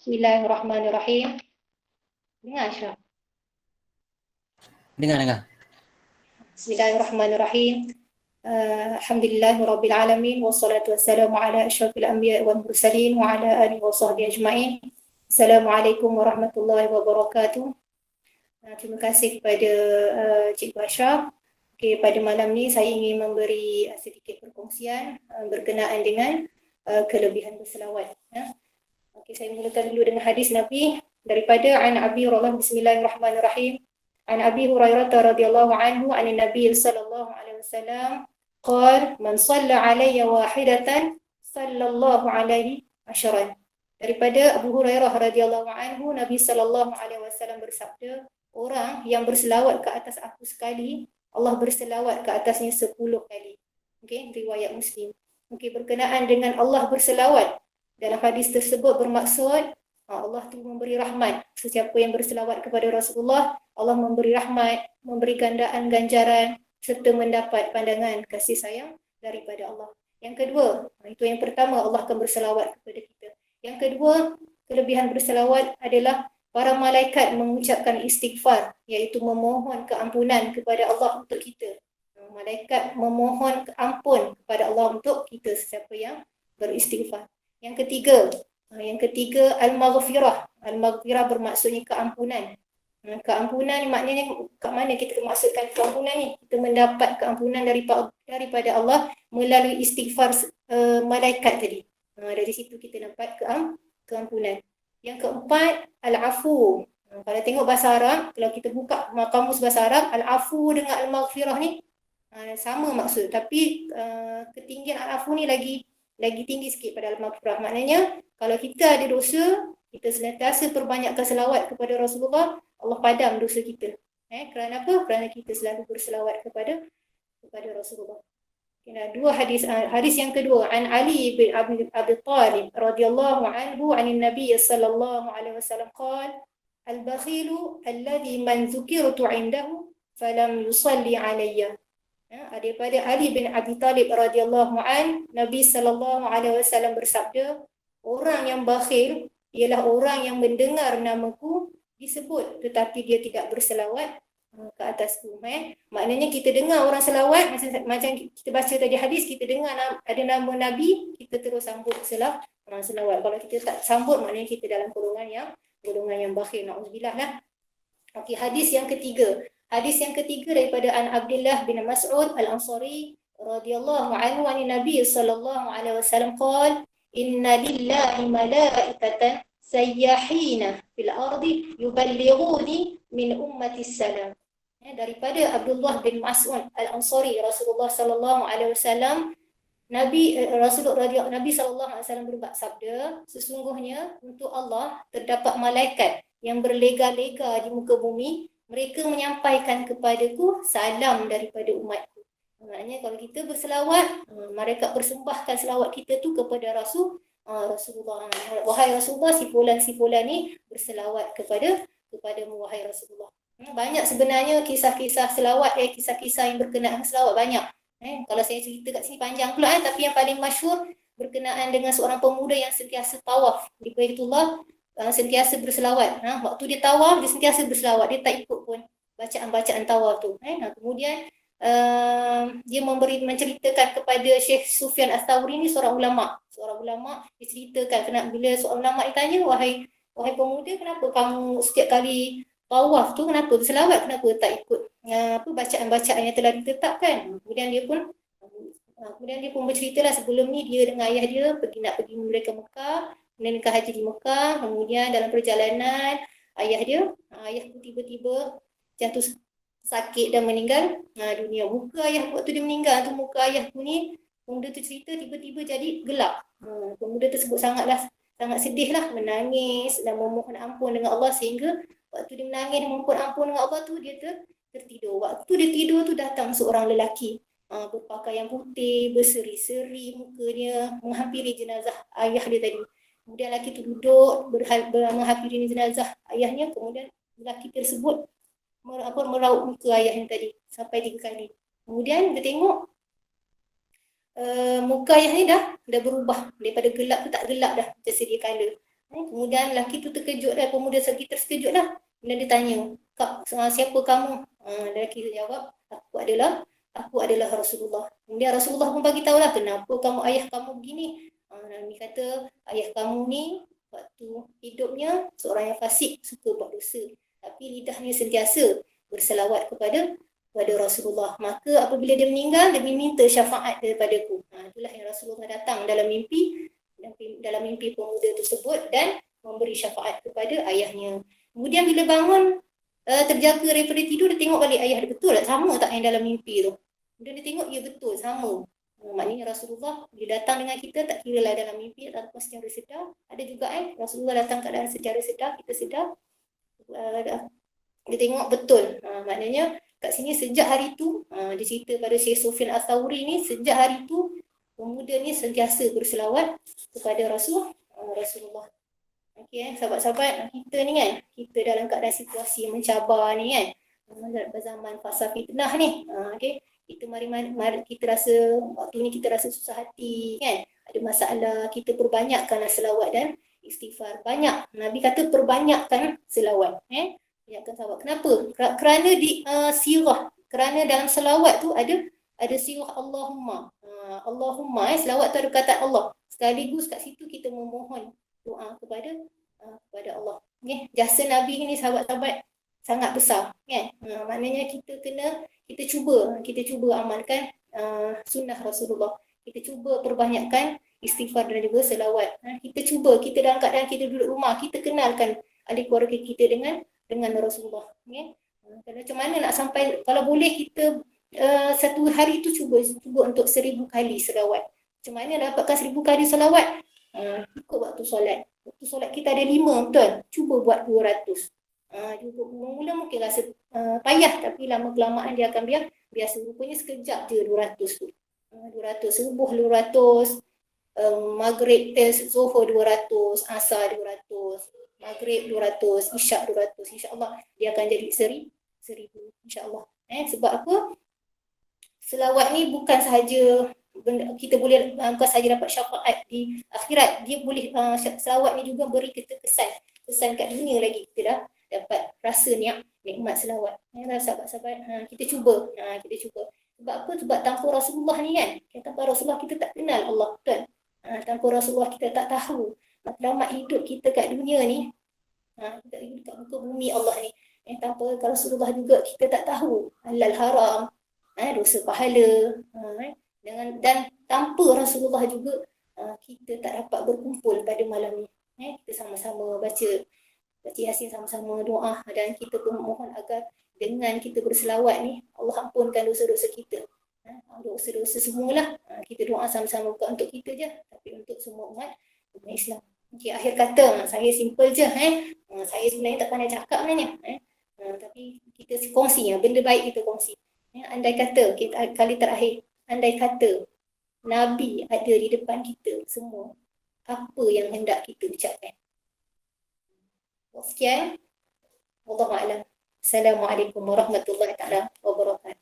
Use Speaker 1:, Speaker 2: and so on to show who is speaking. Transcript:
Speaker 1: Bismillahirrahmanirrahim. Dengar Ashraf.
Speaker 2: Dengar.
Speaker 1: Bismillahirrahmanirrahim. Alhamdulillahirabbil alamin wassalatu wassalamu ala asyrafil anbiya'i wal mursalin wa ala alihi wa sahbihi ajma'in. Assalamualaikum warahmatullahi wabarakatuh. Terima kasih kepada Cikgu Ashraf. Okay, pada malam ni saya ingin memberi sedikit perkongsian berkenaan dengan kelebihan berselawat. Okay, saya mulakan dulu dengan hadis Nabi daripada an Abi Hurairah. Bismillahirrahmanirrahim. An Abi Hurairah radhiyallahu anhu an Nabi sallallahu alaihi wasallam qala man shalla alayya wahidatan sallallahu alaihi asharan. Daripada Abu Hurairah radhiyallahu anhu, Nabi sallallahu alaihi wasallam bersabda, orang yang berselawat ke atas aku sekali, Allah berselawat ke atasnya 10 kali. Okey, riwayat Muslim. Okey, berkenaan dengan Allah berselawat, dalam hadis tersebut bermaksud Allah tu memberi rahmat. Sesiapa yang berselawat kepada Rasulullah, Allah memberi rahmat, memberi gandaan ganjaran serta mendapat pandangan kasih sayang daripada Allah. Yang kedua, itu yang pertama, Allah akan berselawat kepada kita. Yang kedua, kelebihan berselawat adalah para malaikat mengucapkan istighfar, iaitu memohon keampunan kepada Allah untuk kita. Malaikat memohon ampun kepada Allah untuk kita sesiapa yang beristighfar. Yang ketiga al-maghfirah. Al-maghfirah bermaksudnya keampunan. Keampunan maknanya kat mana kita maksudkan keampunan ni? Kita mendapat keampunan daripada Allah melalui istighfar malaikat tadi. Dari situ kita dapat keampunan. Yang keempat, al-afu. Kalau tengok bahasa Arab, kalau kita buka kamus bahasa Arab, al-afu dengan al-maghfirah ni sama maksud, tapi ketinggian al-afu ni lagi tinggi sikit pada al-maghfirah. Maknanya kalau kita ada dosa, kita senantiasa perbanyakkan selawat kepada Rasulullah, Allah padam dosa kita. Kerana apa? Kerana kita selalu berselawat kepada Rasulullah. Dua hadis. Hadis yang kedua, an Ali bin Abi Thalib radhiyallahu anhu anin Nabi sallallahu alaihi wasallam qala al-bakhilu alladhi man dzukirtu indahu falam yusalli alayya. Daripada Ali bin Abi Thalib radhiyallahu an, Nabi sallallahu alaihi wasallam bersabda, orang yang bakhil ialah orang yang mendengar namaku disebut tetapi dia tidak berselawat ke atasku. Maknanya kita dengar orang selawat, macam kita baca tadi hadis, kita dengar ada nama Nabi, kita terus sambut selawat. Kalau kita tak sambut, maknanya kita dalam golongan yang bakhil. Na'udzubillah lah. Okey, hadis yang ketiga daripada an Abdullah bin Mas'ud al-Ansari radhiyallahu anhu an Nabi sallallahu alaihi wasallam qala inna lillahi malaikatan sayyahina fil ardi yuballighuni min ummati salam. Daripada Abdullah bin Mas'ud al-Ansari, Rasulullah sallallahu alaihi wasallam, Nabi sallallahu alaihi wasallam bersabda, sesungguhnya untuk Allah terdapat malaikat yang berlega-lega di muka bumi, mereka menyampaikan kepadaku salam daripada umatku. Maknanya kalau kita berselawat, mereka persembahkan selawat kita tu kepada Rasulullah. Wahai Rasulullah, si fulan ni berselawat kepadamu wahai Rasulullah. Banyak sebenarnya kisah-kisah selawat, kisah-kisah yang berkenaan selawat banyak. Kalau saya cerita kat sini panjang pula, tapi yang paling masyhur berkenaan dengan seorang pemuda yang sentiasa tawaf di Baitullah, sentiasa berselawat. Waktu dia tawaf, dia sentiasa berselawat, dia tak ikut pun bacaan-bacaan tawaf tu. Kemudian dia menceritakan kepada Syekh Sufyan Ats-Tsauri ni, seorang ulama, dia ceritakan bila seorang ulama ditanya, wahai pemuda, kenapa kamu setiap kali tawaf tu kenapa berselawat, kenapa tak ikut bacaan-bacaan yang telah ditetapkan? Kemudian dia pun berceritalah, sebelum ni dia dengan ayah dia nak pergi ke Mekah, kemudian ke haji di Mekah. Kemudian dalam perjalanan ayah tu tiba-tiba jatuh sakit dan meninggal dunia. Muka ayah waktu dia meninggal tu, muka ayah tu ni, pemuda tu cerita, tiba-tiba jadi gelap. Pemuda tersebut sangat sedih lah, menangis dan memohon ampun dengan Allah, sehingga waktu dia menangis dan memohon ampun dengan Allah tu, dia tertidur. Waktu dia tidur tu, datang seorang lelaki berpakaian putih, berseri-seri mukanya, menghampiri jenazah ayah dia tadi. Kemudian lelaki tu duduk menghampiri jenazah ayahnya. Kemudian lelaki tersebut meraup muka ayahnya tadi sampai 3 kali. Kemudian dia tengok muka ayah ni dah berubah, daripada gelap tu tak gelap dah, macam sedia kala. Kemudian lelaki tu terkejut lah, pemuda lelaki terkejut lah. Kemudian dia tanya, Kak, siapa kamu? Lelaki tu jawab, aku adalah Rasulullah. Kemudian Rasulullah pun bagi tahu lah, kenapa ayah kamu begini? Nabi kata, ayah kamu ni waktu hidupnya seorang yang fasik, suka buat dosa. Tapi lidahnya sentiasa berselawat kepada Rasulullah. Maka apabila dia meninggal, dia meminta syafaat daripadaku. Itulah yang Rasulullah datang dalam mimpi pemuda tersebut dan memberi syafaat kepada ayahnya. Kemudian bila bangun, terjaga daripada tidur, dia tengok balik ayah dia, betul tak? Sama tak yang dalam mimpi tu? Kemudian dia tengok, ya betul, sama. Maknanya Rasulullah dia datang dengan kita, tak kira lah dalam mimpi ataupun secara sedar. Ada juga Rasulullah datang keadaan secara sedar, kita sedar. Dia tengok betul. Maknanya kat sini sejak hari tu, dia cerita pada Syekh Sufyan Ats-Tsauri ni, sejak hari tu pemuda ni sentiasa berselawat kepada Rasulullah. Okey, sahabat-sahabat, kita ni kan, kita dalam keadaan situasi yang mencabar ni kan, berzaman fasa fitnah ni, okey, kita mari kita rasa waktu ni kita rasa susah hati kan, ada masalah, kita perbanyakkanlah selawat dan istighfar. Banyak, Nabi kata perbanyakkan selawat, banyakkan selawat. Kenapa? Kerana di sirah, kerana dalam selawat tu ada sirah Allahumma. Allahumma, selawat tu ada kata Allah. Sekaligus kat situ kita memohon doa kepada Allah. Jasa Nabi ni sahabat-sahabat sangat besar kan. Maknanya kita cuba amalkan sunnah Rasulullah. Kita cuba perbanyakkan istighfar dan juga selawat. Kita dalam keadaan kita duduk rumah, kita kenalkan ahli keluarga kita dengan Rasulullah. Kalau macam mana nak sampai, kalau boleh kita satu hari tu cuba untuk 1000 kali selawat. Macam mana dapatkan 1000 kali selawat? Ikut waktu solat. Waktu solat kita ada 5, betul? Cuba buat 200. Mula mungkin rasa payah, tapi lama kelamaan dia akan biasa. Rupanya sekejap je 200 tu. 200, subuh 200, maghrib, zuhur 200, asar 200, maghrib 200, isyak 200. InsyaAllah dia akan jadi 1000. InsyaAllah. Sebab apa? Selawat ni bukan sahaja kita boleh bukan sahaja dapat syafaat di akhirat, dia boleh selawat ni juga beri kita kesan kat dunia lagi, kita dah dapat rasa nikmat selawat. Sahabat-sahabat, kita cuba. Sebab apa? Sebab tanpa Rasulullah ni kan, tanpa Rasulullah kita tak kenal Allah, betul? Tanpa Rasulullah kita tak tahu matlamat hidup kita kat dunia ni, kita hidup kat muka bumi Allah ni. Tanpa Rasulullah juga kita tak tahu halal haram, dosa pahala, dan tanpa Rasulullah juga kita tak dapat berkumpul pada malam ni. Kita sama-sama baca Yasin, sama-sama doa, dan kita pun mohon agar dengan kita berselawat ni Allah ampunkan dosa-dosa kita. Dosa-dosa semualah. Kita doa sama-sama, bukan untuk kita je, tapi untuk semua umat Islam. Okay, akhir kata, saya simple je. Saya sebenarnya tak pandai cakap sebenarnya. Tapi kita kongsi, benda baik kita kongsi. Andai kata, kali terakhir, andai kata Nabi ada di depan kita semua, apa yang hendak kita ucapkan? Sekian. Wallahu a'lam. Assalamualaikum warahmatullahi wabarakatuh.